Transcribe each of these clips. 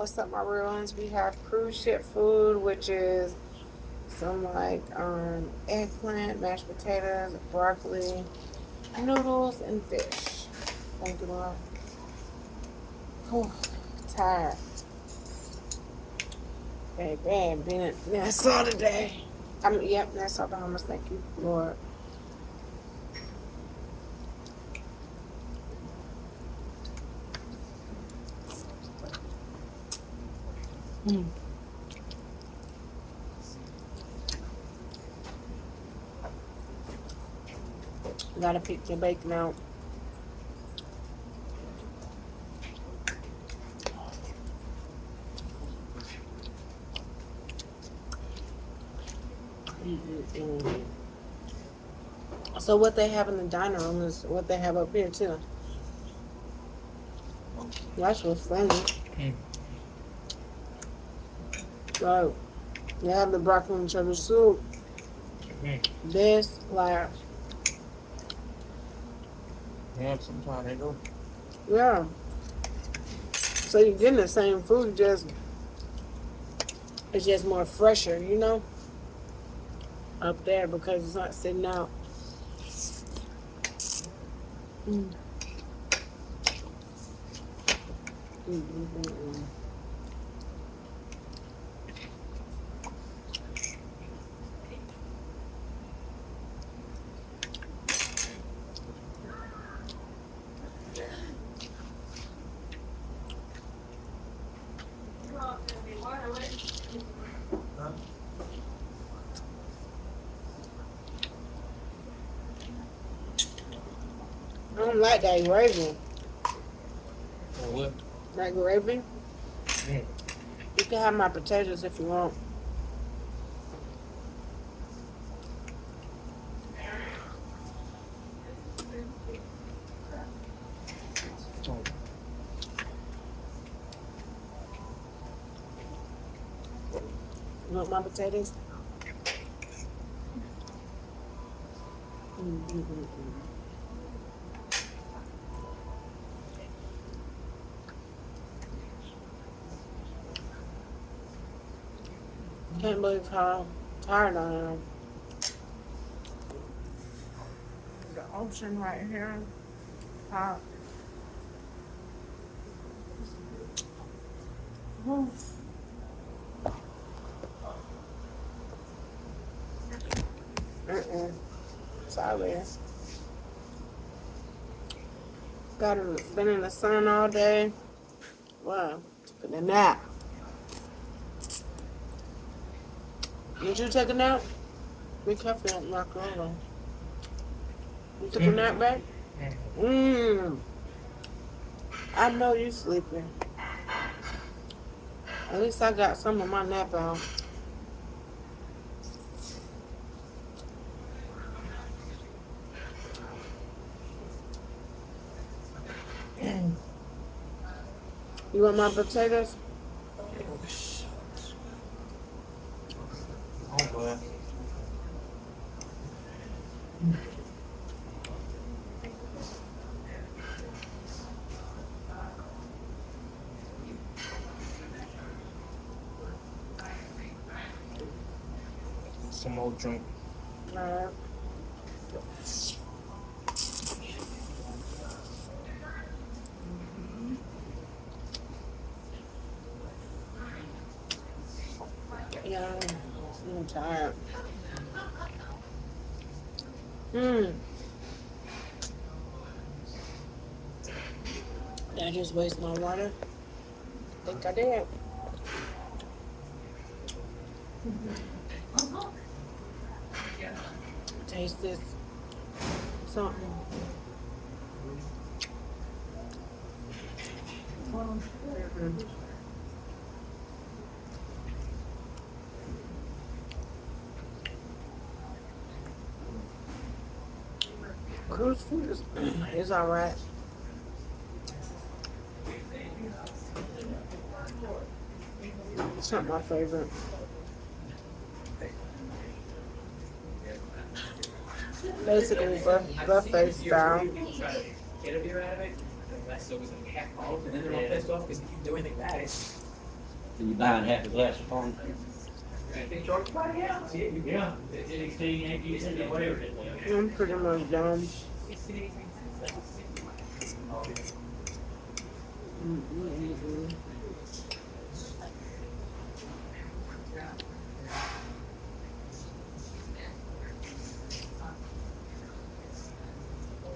what's up, my real ones? We have cruise ship food, which is some like eggplant, mashed potatoes, broccoli, noodles, and fish. Thank you, Lord. Whew, tired. Baby, being at Nassau today. Yep, Nassau, Bahamas. Thank you, Lord. Mm. Gotta pick the bacon out. Mm-mm-mm. So what they have in the dining room is what they have up here too. That's what's funny. So they have the broccoli and cheddar soup. This like Yeah, sometimes they do. yeah. So you're getting the same food, just it's just more fresher, up there because it's not sitting out. Mm. Mm-mm-mm. I don't like that gravy. Or what? That gravy. Mm. You can have my potatoes if you want. Oh, You want my potatoes? Mm-mm-mm. Can't believe how tired I am. The ocean right here. Hot. Mm. Mm-mm. Sorry. Been in the sun all day. Wow. Took a nap. Did you take a nap? Be careful, don't knock over. You took a nap back? Mmm. I know you sleeping. At least I got some of my nap out. You want my potatoes? I'm glad. Some more drink. Alright. Yeah, I'm tired. Hmm. Did I just waste my water? I think I did. Taste this something. Mm-mm. Cruise food is alright. It's not my favorite. Basically, buffet style. Get a beer out of it, the rest of it was like half full, and then they're all pissed off because you didn't do anything about it. You buying half a glass of corn? Yeah, it's 18, whatever it is. I'm pretty much done. Mm-mm-mm.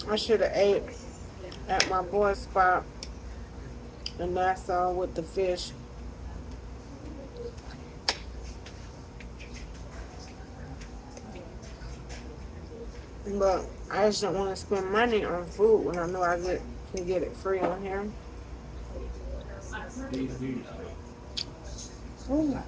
I should have ate at my boy's spot in Nassau with the fish. But I just don't want to spend money on food when I know can get it free on here. Ooh.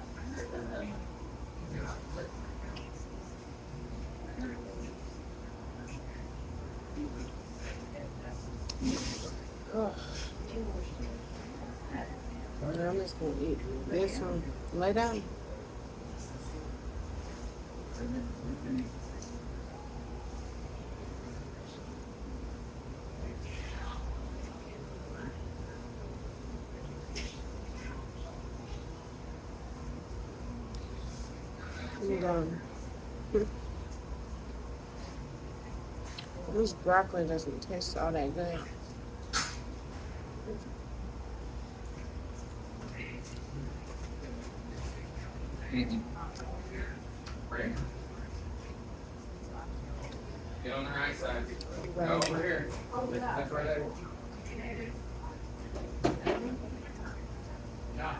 Ugh. Well, I'm just gonna eat this one. Lay down. I'm done. This broccoli doesn't taste all that good. Get on the right side. Go Right. over here. That's right there. Yeah.